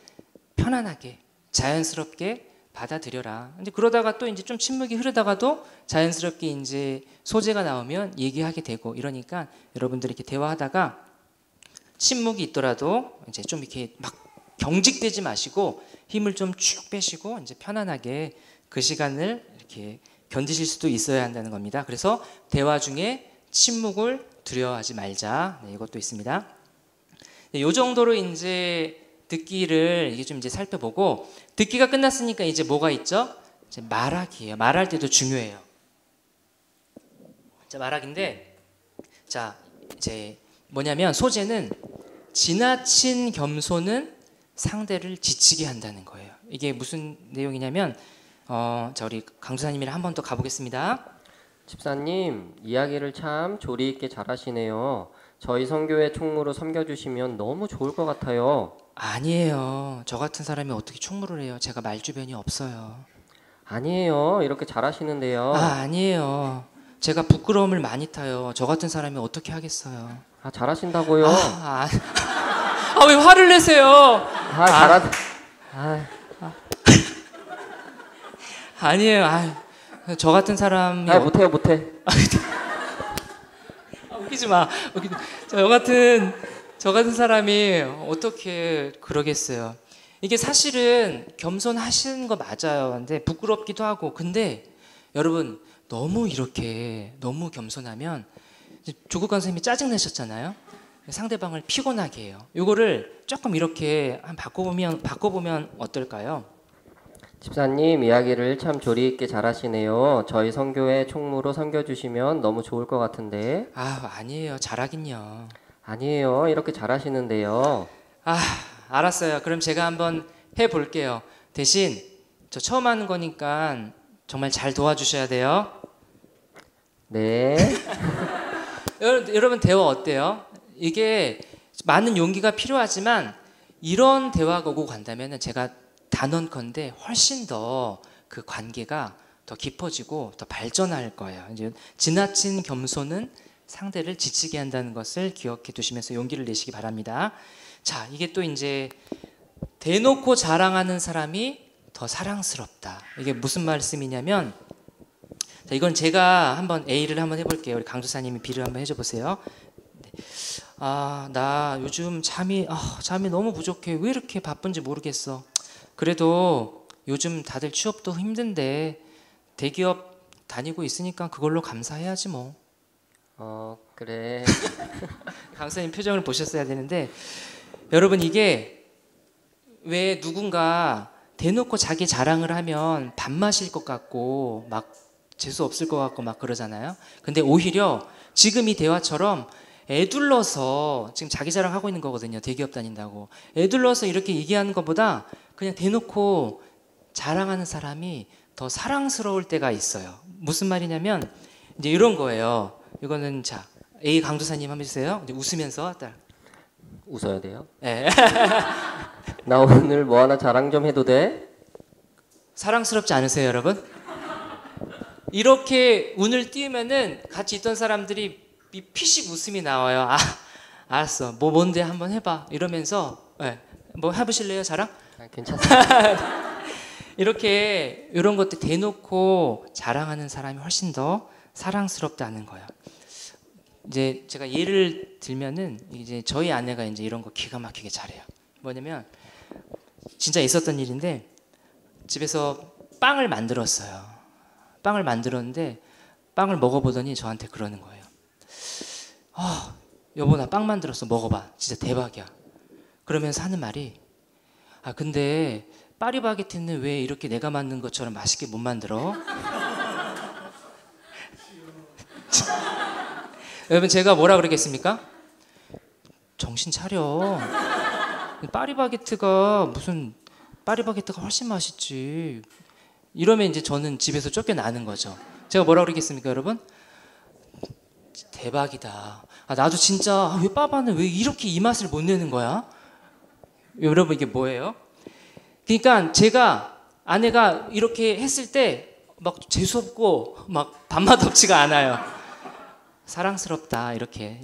편안하게 자연스럽게 받아들여라. 근데 그러다가 또 이제 좀 침묵이 흐르다가도 자연스럽게 이제 소재가 나오면 얘기하게 되고 이러니까 여러분들이 이렇게 대화하다가 침묵이 있더라도 이제 좀 이렇게 막 경직되지 마시고 힘을 좀 쭉 빼시고 이제 편안하게 그 시간을 이렇게 견디실 수도 있어야 한다는 겁니다. 그래서 대화 중에 침묵을 두려워하지 말자. 네, 이것도 있습니다. 네, 이 정도로 이제 듣기를 이게 좀 이제 살펴보고 듣기가 끝났으니까 이제 뭐가 있죠? 이제 말하기예요. 말할 때도 중요해요. 자, 말하기인데 자, 이제 뭐냐면 소재는 지나친 겸손은 상대를 지치게 한다는 거예요. 이게 무슨 내용이냐면 자, 우리 강수사님이랑 한 번 더 가보겠습니다. 집사님, 이야기를 참 조리 있게 잘하시네요. 저희 선교회 총무로 섬겨주시면 너무 좋을 것 같아요. 아니에요. 저 같은 사람이 어떻게 총무를 해요? 제가 말주변이 없어요. 아니에요. 이렇게 잘하시는데요. 아니에요. 제가 부끄러움을 많이 타요. 저 같은 사람이 어떻게 하겠어요? 잘하신다고요. 왜 화를 내세요? 아니에요. 저 같은 사람이 못해. 웃기지 마. 저 같은 사람이 어떻게 그러겠어요? 이게 사실은 겸손하시는 거 맞아요. 근데 부끄럽기도 하고. 근데 여러분 너무 겸손하면 조국 선생님이 짜증 내셨잖아요. 상대방을 피곤하게 해요. 이거를 조금 이렇게 바꿔보면 어떨까요? 집사님 이야기를 참 조리 있게 잘하시네요. 저희 선교회 총무로 섬겨주시면 너무 좋을 것 같은데. 아니에요. 잘하긴요. 아니에요. 이렇게 잘하시는데요. 알았어요. 그럼 제가 한번 해볼게요. 대신 저 처음 하는 거니까 정말 잘 도와주셔야 돼요. 네. 여러분 대화 어때요? 이게 많은 용기가 필요하지만 이런 대화가 오고 간다면 제가 단언컨대 훨씬 더 그 관계가 더 깊어지고 더 발전할 거예요. 이제 지나친 겸손은 상대를 지치게 한다는 것을 기억해 두시면서 용기를 내시기 바랍니다. 자, 이게 또 이제 대놓고 자랑하는 사람이 더 사랑스럽다. 이게 무슨 말씀이냐면, 자, 이건 제가 한번 A를 한번 해볼게요. 우리 강주사님이 B를 한번 해줘 보세요. 나 요즘 잠이 너무 부족해. 왜 이렇게 바쁜지 모르겠어. 그래도 요즘 다들 취업도 힘든데 대기업 다니고 있으니까 그걸로 감사해야지 뭐. 그래. 강사님 표정을 보셨어야 되는데, 여러분 이게 왜 누군가 대놓고 자기 자랑을 하면 밥 마실 것 같고 막 재수 없을 것 같고 막 그러잖아요. 근데 오히려 지금 이 대화처럼 애둘러서 지금 자기 자랑하고 있는 거거든요. 대기업 다닌다고 애둘러서 이렇게 얘기하는 것보다 그냥 대놓고 자랑하는 사람이 더 사랑스러울 때가 있어요. 무슨 말이냐면 이제 이런 거예요. 이거는 자 A 강도사님 한번 해주세요. 이제 웃으면서 웃어야 돼요? 네. 나 오늘 뭐 하나 자랑 좀 해도 돼? 사랑스럽지 않으세요, 여러분? 이렇게 운을 띄우면은 같이 있던 사람들이 피식 웃음이 나와요. 알았어. 뭔데 한번 해봐. 이러면서 뭐 해보실래요, 자랑? 괜찮습니다. 이렇게 이런 것들 대놓고 자랑하는 사람이 훨씬 더 사랑스럽다는 거예요. 이제 제가 예를 들면은 이제 저희 아내가 이제 이런 거 기가 막히게 잘해요. 뭐냐면 진짜 있었던 일인데 집에서 빵을 만들었어요. 빵을 만들었는데 빵을 먹어보더니 저한테 그러는 거예요. 여보 나 빵 만들었어. 먹어봐. 진짜 대박이야. 그러면서 하는 말이 근데 파리바게트는 왜 이렇게 내가 만든 것처럼 맛있게 못 만들어? 여러분 제가 뭐라 그러겠습니까? 정신 차려. 파리바게트가 훨씬 맛있지. 이러면 이제 저는 집에서 쫓겨나는 거죠. 제가 뭐라 그러겠습니까, 여러분? 대박이다. 나도 진짜 왜 빠바는 왜 이렇게 이 맛을 못 내는 거야? 여러분 이게 뭐예요? 그러니까 제가 아내가 이렇게 했을 때 막 재수없고 막 밥맛 없지가 않아요. 사랑스럽다 이렇게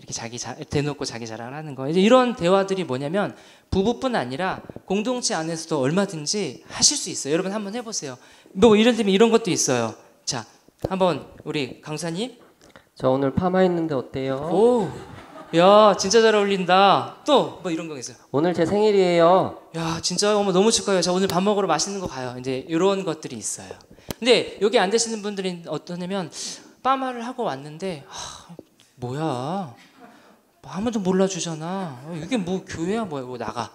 대놓고 자기 자랑을 하는 거. 이제 이런 대화들이 뭐냐면 부부뿐 아니라 공동체 안에서도 얼마든지 하실 수 있어요. 여러분 한번 해보세요. 뭐 이런 데면 이런 것도 있어요. 자, 한번 우리 강사님. 저 오늘 파마 했는데 어때요? 오, 야 진짜 잘 어울린다. 또 뭐 이런 거 있어요. 오늘 제 생일이에요. 야 진짜 어머 너무 축하해요. 자 오늘 밥 먹으러 맛있는 거 가요. 이제 이런 것들이 있어요. 근데 여기 안 되시는 분들이 어떠냐면 파마를 하고 왔는데 뭐야 아무도 몰라주잖아. 이게 뭐 교회야 뭐야 뭐 나가.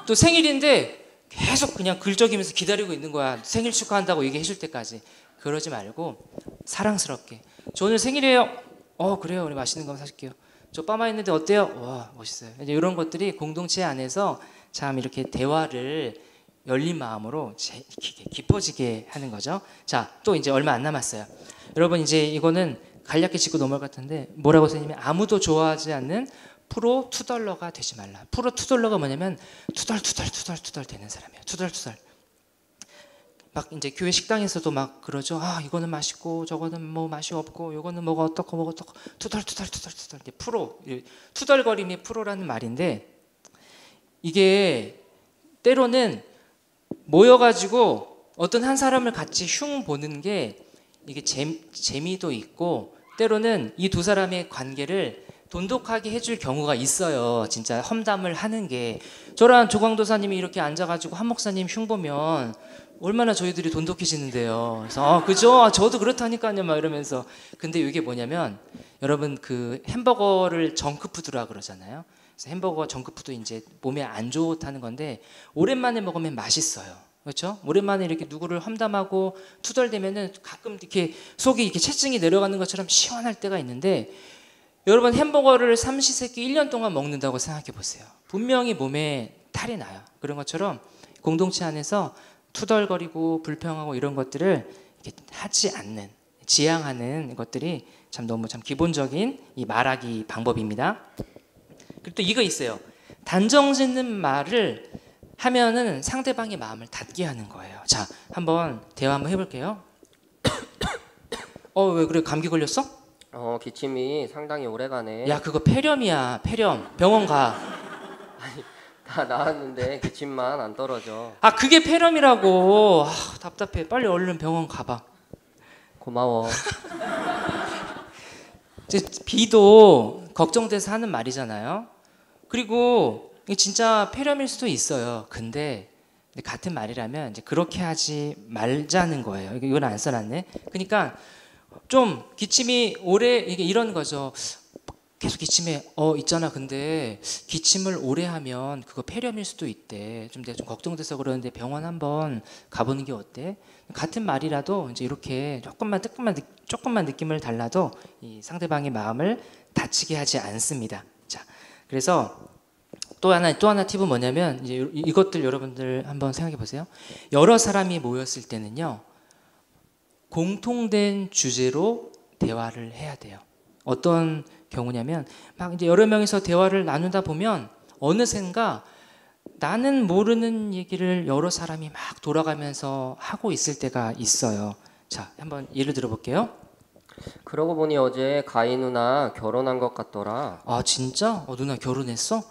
또 생일인데 계속 그냥 글적이면서 기다리고 있는 거야. 생일 축하한다고 얘기해 줄 때까지. 그러지 말고 사랑스럽게 저 오늘 생일이에요. 그래요. 우리 맛있는 거 사줄게요. 저 파마 했는데 어때요? 와 멋있어요. 이제 이런 것들이 공동체 안에서 참 이렇게 대화를 열린 마음으로 깊어지게 하는 거죠. 자, 또 이제 얼마 안 남았어요. 여러분 이제 이거는 간략히 짚고 넘어갈 것 같은데 뭐라고 선생님이 아무도 좋아하지 않는 프로 투덜러가 되지 말라. 프로 투덜러가 뭐냐면 투덜 되는 사람이에요. 투덜. 막 이제 교회 식당에서도 막 그러죠. 아, 이거는 맛있고 저거는 뭐 맛이 없고 요거는 뭐가 어떻고 투덜. 이제 프로, 투덜거림이 프로라는 말인데, 이게 때로는 모여가지고 어떤 한 사람을 같이 흉 보는 게 이게 재미도 있고, 때로는 이 두 사람의 관계를 돈독하게 해줄 경우가 있어요. 진짜 험담을 하는 게. 저랑 조광도사님이 이렇게 앉아가지고 한 목사님 흉 보면 얼마나 저희들이 돈독해지는데요. 그래서 그죠? 저도 그렇다니까요. 막 이러면서. 근데 이게 뭐냐면, 여러분 그 햄버거를 정크푸드라 그러잖아요. 그래서 햄버거 정크푸드 이제 몸에 안 좋다는 건데, 오랜만에 먹으면 맛있어요. 그렇죠? 오랜만에 이렇게 누구를 험담하고 투덜대면은 가끔 이렇게 속이 이렇게 체증이 내려가는 것처럼 시원할 때가 있는데, 여러분 햄버거를 삼시세끼 1년 동안 먹는다고 생각해 보세요. 분명히 몸에 탈이 나요. 그런 것처럼 공동체 안에서 투덜거리고 불평하고 이런 것들을 이렇게 하지 않는, 지양하는 것들이 너무 기본적인 이 말하기 방법입니다. 그리고 또 이거 있어요. 단정짓는 말을 하면은 상대방의 마음을 닫게 하는 거예요. 자, 한번 대화 한번 해볼게요. 왜 그래? 감기 걸렸어? 기침이 상당히 오래가네. 야, 그거 폐렴이야. 폐렴. 병원 가. 아니, 다 나았는데 기침만 안 떨어져. 아, 그게 폐렴이라고. 답답해. 빨리 얼른 병원 가봐. 고마워. 비도 걱정돼서 하는 말이잖아요. 그리고 진짜 폐렴일 수도 있어요. 근데 같은 말이라면 이제 그렇게 하지 말자는 거예요. 이건 안 써놨네. 그러니까 좀 기침이 오래, 이게 이런 거죠. 계속 기침해. 있잖아. 근데 기침을 오래 하면 그거 폐렴일 수도 있대. 내가 좀 걱정돼서 그러는데 병원 한번 가보는 게 어때? 같은 말이라도 이제 이렇게 조금만 느낌을 달라도 이 상대방의 마음을 다치게 하지 않습니다. 자, 그래서 또 하나 팁은 뭐냐면, 이제 이것들 여러분들 한번 생각해 보세요. 여러 사람이 모였을 때는요, 공통된 주제로 대화를 해야 돼요. 어떤 경우냐면, 막 이제 여러 명이서 대화를 나누다 보면 어느샌가 나는 모르는 얘기를 여러 사람이 막 돌아가면서 하고 있을 때가 있어요. 자, 한번 예를 들어볼게요. 그러고 보니 어제 가희 누나 결혼한 것 같더라. 아, 진짜? 누나 결혼했어?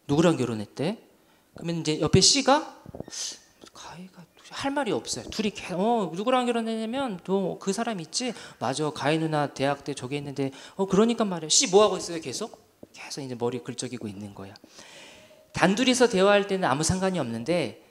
누구랑 결혼했대? 그러면 이제 옆에 C가 가희가 할 말이 없어요. 둘이 누구랑 결혼했냐면 너 그 사람 있지? 맞아, 가희 누나 대학 때 저기 했는데 그러니까 말이야. C 뭐 하고 있어요? 계속 이제 머리 긁적이고 있는 거야. 단둘이서 대화할 때는 아무 상관이 없는데,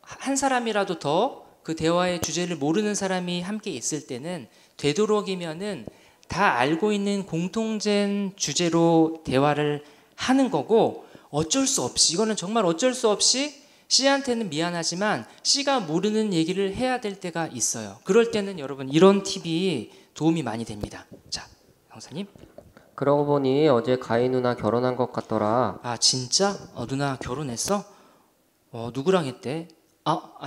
한 사람이라도 더 그 대화의 주제를 모르는 사람이 함께 있을 때는 되도록이면은 다 알고 있는 공통된 주제로 대화를 하는 거고, 어쩔 수 없이, 이거는 정말 어쩔 수 없이 C한테는 미안하지만 C가 모르는 얘기를 해야 될 때가 있어요. 그럴 때는 여러분 이런 팁이 도움이 많이 됩니다. 자, 강사님. 그러고 보니 어제 가희 누나 결혼한 것 같더라. 아, 진짜? 누나 결혼했어? 누구랑 했대?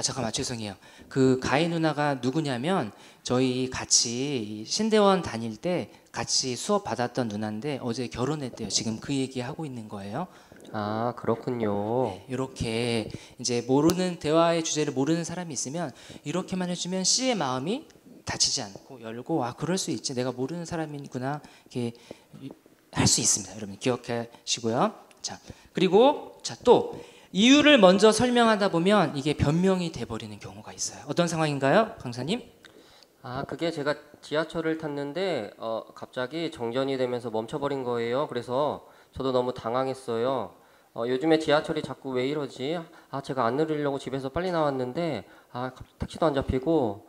잠깐만, 죄송해요. 그 가희 누나가 누구냐면 저희 같이 신대원 다닐 때 같이 수업 받았던 누나인데 어제 결혼했대요. 지금 그 얘기하고 있는 거예요. 아, 그렇군요. 네, 이렇게 이제 모르는, 대화의 주제를 모르는 사람이 있으면 이렇게만 해주면 C의 마음이 다치지 않고 열고, 그럴 수 있지, 내가 모르는 사람이구나, 이렇게 할 수 있습니다. 여러분 기억하시고요. 자, 그리고 또 이유를 먼저 설명하다 보면 이게 변명이 돼버리는 경우가 있어요. 어떤 상황인가요, 강사님? 그게 제가 지하철을 탔는데 갑자기 정전이 되면서 멈춰버린 거예요. 그래서 저도 너무 당황했어요. 요즘에 지하철이 자꾸 왜 이러지? 제가 안 느리려고 집에서 빨리 나왔는데 택시도 안 잡히고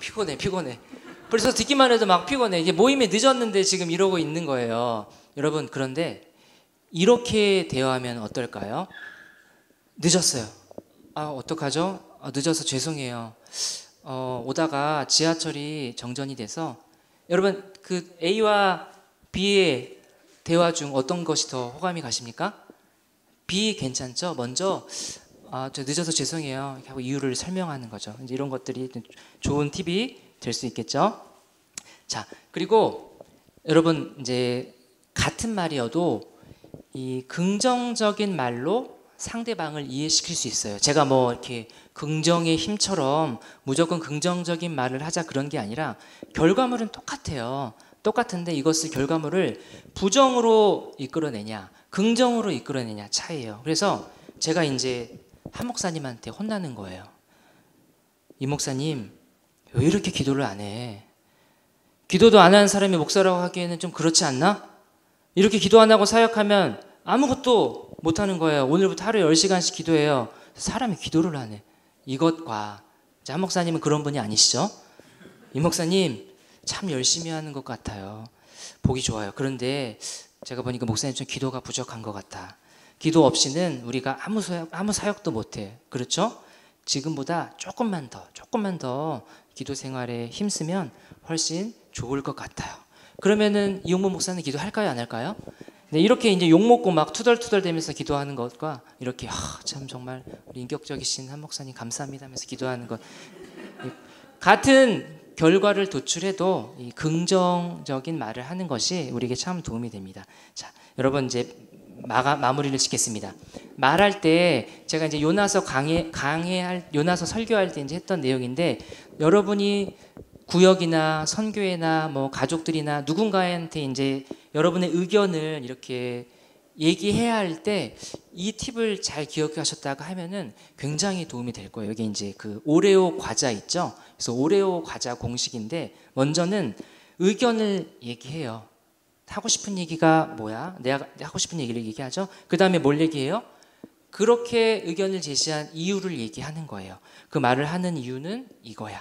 피곤해. 벌써 듣기만 해도 막 피곤해. 이게 모임에 늦었는데 지금 이러고 있는 거예요. 여러분, 그런데 이렇게 대화하면 어떨까요? 늦었어요. 어떡하죠? 늦어서 죄송해요. 오다가 지하철이 정전이 돼서. 여러분, 그 A와 B의 대화 중 어떤 것이 더 호감이 가십니까? B 괜찮죠? 먼저 저 늦어서 죄송해요 이렇게 하고 이유를 설명하는 거죠. 이제 이런 것들이 좋은 팁이 될 수 있겠죠. 자, 그리고 여러분 이제 같은 말이어도 이 긍정적인 말로 상대방을 이해시킬 수 있어요. 제가 뭐 이렇게 긍정의 힘처럼 무조건 긍정적인 말을 하자 그런 게 아니라 결과물은 똑같아요. 똑같은데 이것을 결과물을 부정으로 이끌어내냐 긍정으로 이끌어내냐 차이예요. 그래서 제가 이제 한 목사님한테 혼나는 거예요. 이 목사님 왜 이렇게 기도를 안 해? 기도도 안 하는 사람이 목사라고 하기에는 좀 그렇지 않나? 이렇게 기도 안 하고 사역하면 아무것도 못하는 거예요. 오늘부터 하루에 10시간씩 기도해요. 사람이 기도를 안 해. 이것과 한 목사님은 그런 분이 아니시죠? 이 목사님 참 열심히 하는 것 같아요. 보기 좋아요. 그런데 제가 보니까 목사님 좀 기도가 부족한 것 같아. 기도 없이는 우리가 아무 사역도 못해. 그렇죠? 지금보다 조금만 더 기도 생활에 힘쓰면 훨씬 좋을 것 같아요. 그러면은 이용모 목사는 기도할까요? 안 할까요? 네, 이렇게 이제 욕먹고 막 투덜투덜대면서 기도하는 것과 이렇게 참 정말 우리 인격적이신 한 목사님 감사합니다 하면서 기도하는 것 같은 결과를 도출해도 이 긍정적인 말을 하는 것이 우리에게 참 도움이 됩니다. 자, 여러분 이제 마무리를 짓겠습니다. 말할 때 제가 이제 요나서 요나서 설교할 때 이제 했던 내용인데 여러분이 구역이나 선교회나 뭐 가족들이나 누군가한테 이제 여러분의 의견을 이렇게 얘기해야 할 때 이 팁을 잘 기억하셨다고 하면은 굉장히 도움이 될 거예요. 여기 이제 그 오레오 과자 있죠? 그래서 오레오 과자 공식인데 먼저는 의견을 얘기해요. 하고 싶은 얘기가 뭐야? 내가 하고 싶은 얘기를 얘기하죠. 그 다음에 뭘 얘기해요? 그렇게 의견을 제시한 이유를 얘기하는 거예요. 그 말을 하는 이유는 이거야.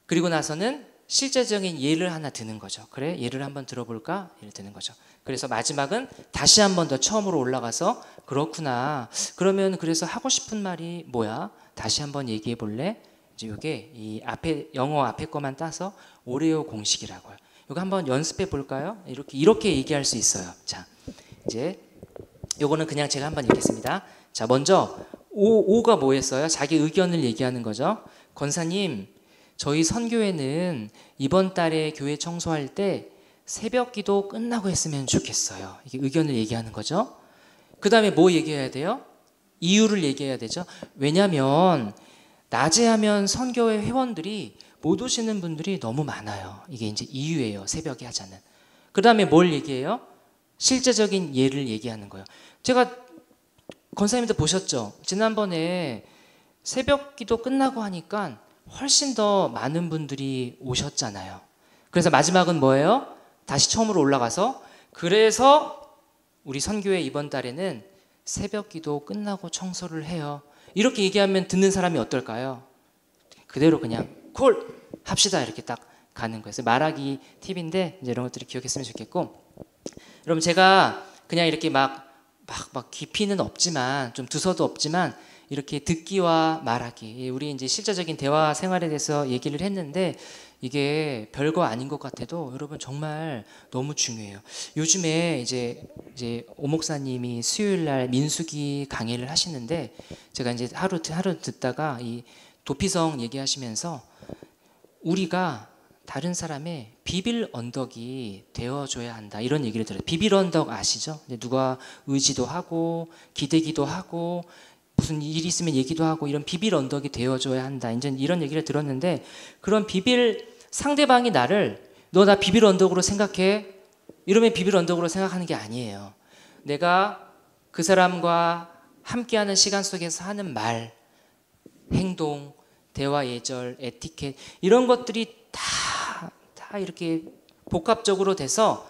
그리고 나서는 실제적인 예를 하나 드는 거죠. 그래? 예를 한번 들어볼까? 예를 드는 거죠. 그래서 마지막은 다시 한 번 더 처음으로 올라가서 그렇구나. 그러면 그래서 하고 싶은 말이 뭐야? 다시 한번 얘기해 볼래? 이제 이게 이 앞에 영어 앞에 거만 따서 오레오 공식이라고요. 이거 한번 연습해 볼까요? 이렇게 얘기할 수 있어요. 자, 이제 요거는 그냥 제가 한번 읽겠습니다. 자, 먼저 오가 뭐였어요? 자기 의견을 얘기하는 거죠. 권사님, 저희 선교회는 이번 달에 교회 청소할 때 새벽 기도 끝나고 했으면 좋겠어요. 이게 의견을 얘기하는 거죠. 그 다음에 뭐 얘기해야 돼요? 이유를 얘기해야 되죠. 왜냐하면 낮에 하면 선교회 회원들이 못 오시는 분들이 너무 많아요. 이게 이제 이유예요. 새벽에 하자는. 그 다음에 뭘 얘기해요? 실제적인 예를 얘기하는 거예요. 제가 권사님도 보셨죠? 지난번에 새벽 기도 끝나고 하니까 훨씬 더 많은 분들이 오셨잖아요. 그래서 마지막은 뭐예요? 다시 처음으로 올라가서 그래서 우리 선교회 이번 달에는 새벽 기도 끝나고 청소를 해요. 이렇게 얘기하면 듣는 사람이 어떨까요? 그대로 그냥 콜 합시다 이렇게 딱 가는 거예요. 말하기 팁인데 이제 이런 것들을 기억했으면 좋겠고, 여러분 제가 그냥 이렇게 막 깊이는 없지만 좀 두서도 없지만 이렇게 듣기와 말하기, 우리 이제 실제적인 대화 생활에 대해서 얘기를 했는데 이게 별거 아닌 것 같아도 여러분 정말 너무 중요해요. 요즘에 이제 오 목사님이 수요일 날 민수기 강의를 하시는데 제가 이제 하루 듣다가 이 도피성 얘기하시면서 우리가 다른 사람의 비빌 언덕이 되어줘야 한다 이런 얘기를 들어요. 비빌 언덕 아시죠? 누가 의지도 하고 기대기도 하고 무슨 일이 있으면 얘기도 하고 이런 비빌 언덕이 되어줘야 한다. 이제 이런 얘기를 들었는데 그런 상대방이 나를 너 나 비빌 언덕으로 생각해? 이러면 비빌 언덕으로 생각하는 게 아니에요. 내가 그 사람과 함께하는 시간 속에서 하는 말, 행동, 대화 예절, 에티켓 이런 것들이 다 이렇게 복합적으로 돼서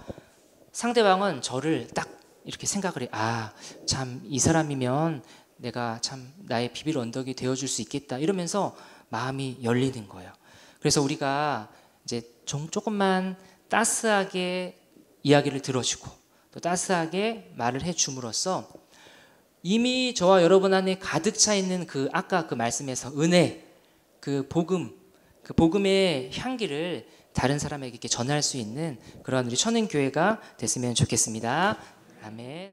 상대방은 저를 딱 이렇게 생각을 해. 아, 참 이 사람이면 내가 참 나의 비빌 언덕이 되어줄 수 있겠다 이러면서 마음이 열리는 거예요. 그래서 우리가 이제 조금만 따스하게 이야기를 들어주고 또 따스하게 말을 해줌으로써 이미 저와 여러분 안에 가득 차 있는 그 아까 그 말씀에서 은혜, 그 복음의 향기를 다른 사람에게 전할 수 있는 그런 우리 천은교회가 됐으면 좋겠습니다. 아멘.